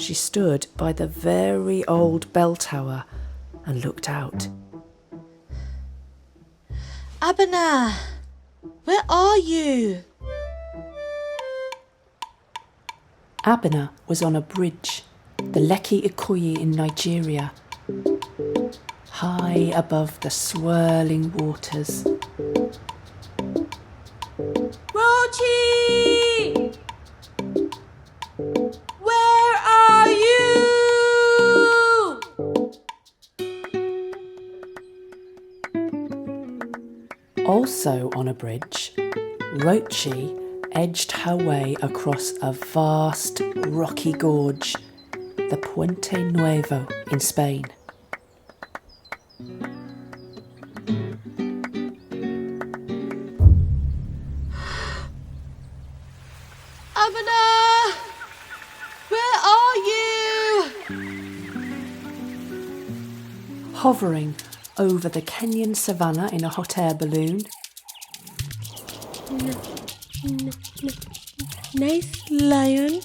She stood by the very old bell tower and looked out. Abena, where are you? Abena was on a bridge, the Lekki Ikoyi in Nigeria, high above the swirling waters. Rochi! Where are you? Also on a bridge, Rochi edged her way across a vast rocky gorge, the Puente Nuevo in Spain. Abena, where are you? Hovering over the Kenyan savannah in a hot air balloon, Nice lion.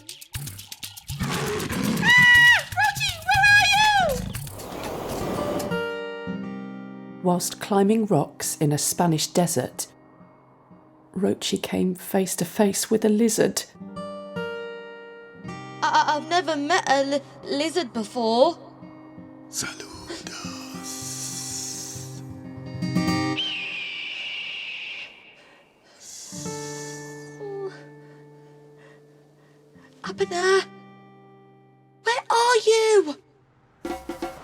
Rochi, where are you? whilst climbing rocks in a Spanish desert, Rochi came face to face with a lizard. I've never met a lizard before. Saludos. Abena, where are you?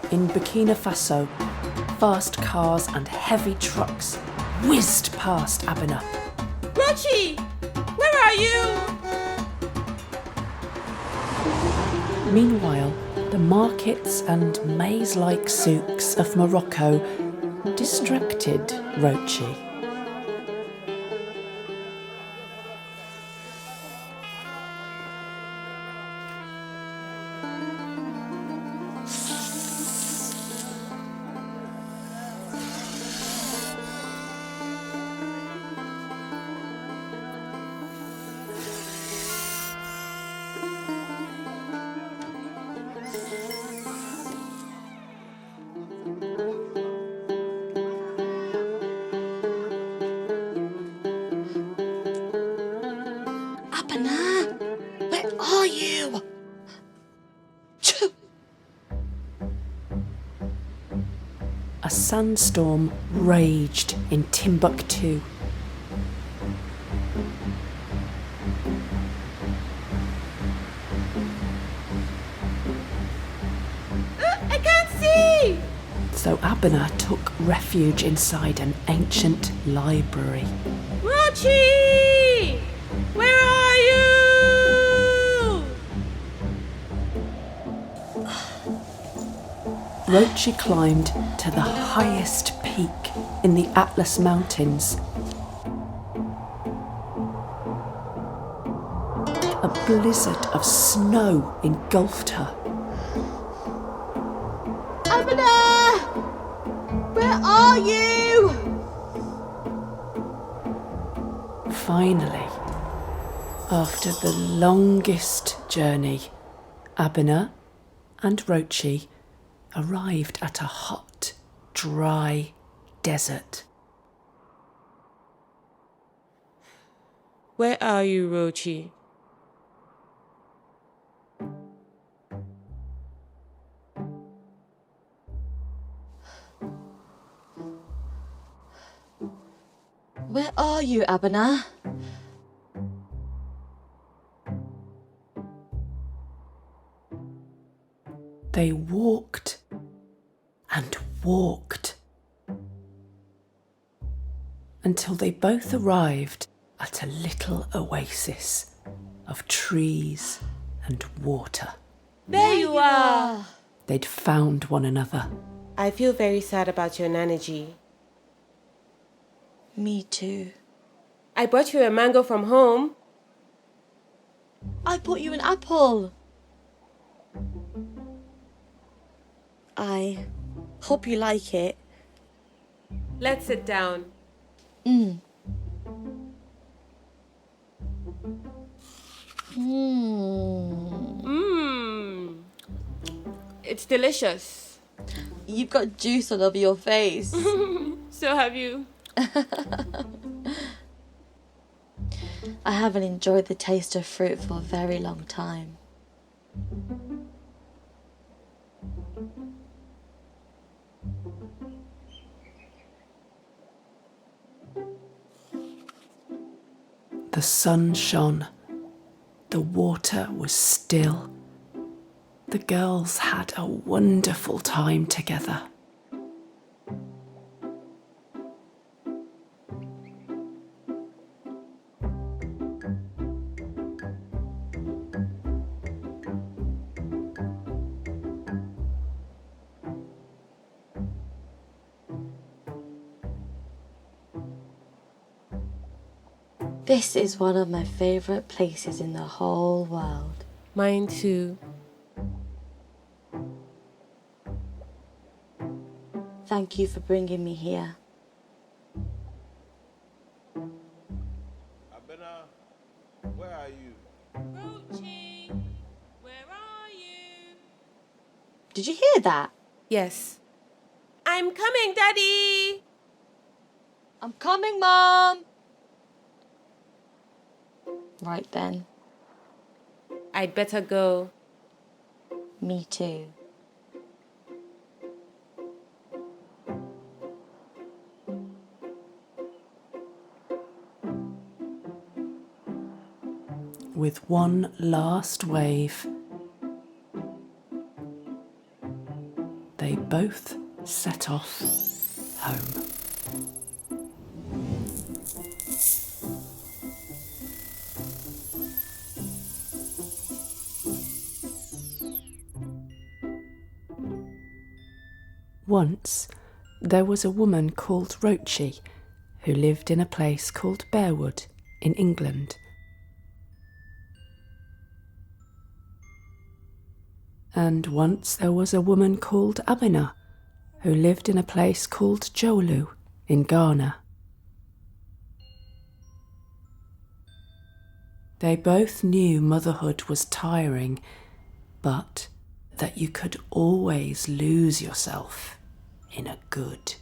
In Burkina Faso, fast cars and heavy trucks whizzed past Abena. Rochi, where are you? Meanwhile, the markets and maze-like souks of Morocco distracted Rochi. Abena, where are you? Choo. A sandstorm raged in Timbuktu. I can't see! So Abena took refuge inside an ancient library. Rochi! Where are you? Rochi climbed to the highest peak in the Atlas Mountains. A blizzard of snow engulfed her. Abena, where are you? Finally, after the longest journey, Abena and Rochi arrived at a hot, dry desert. Where are you, Rochi? Where are you, Abena? They walked and walked until they both arrived at a little oasis of trees and water. There you are. They'd found one another. I feel very sad about your Nanaji. Me too. I brought you a mango from home. I bought you an apple. I hope you like it. Let's sit down. Mmm. Mmm. It's delicious. You've got juice all over your face. So have you. I haven't enjoyed the taste of fruit for a very long time. The sun shone. The water was still. The girls had a wonderful time together. This is one of my favourite places in the whole world. Mine too. Thank you for bringing me here. Abena, where are you? Rochi, where are you? Did you hear that? Yes. I'm coming, Daddy. I'm coming, Mom! Right then, I'd better go. me too. With one last wave, they both set off home. Once, there was a woman called Rochi who lived in a place called Bearwood in England. And once there was a woman called Abena who lived in a place called Dzorwulu in Ghana. They both knew motherhood was tiring, but that you could always lose yourself in a good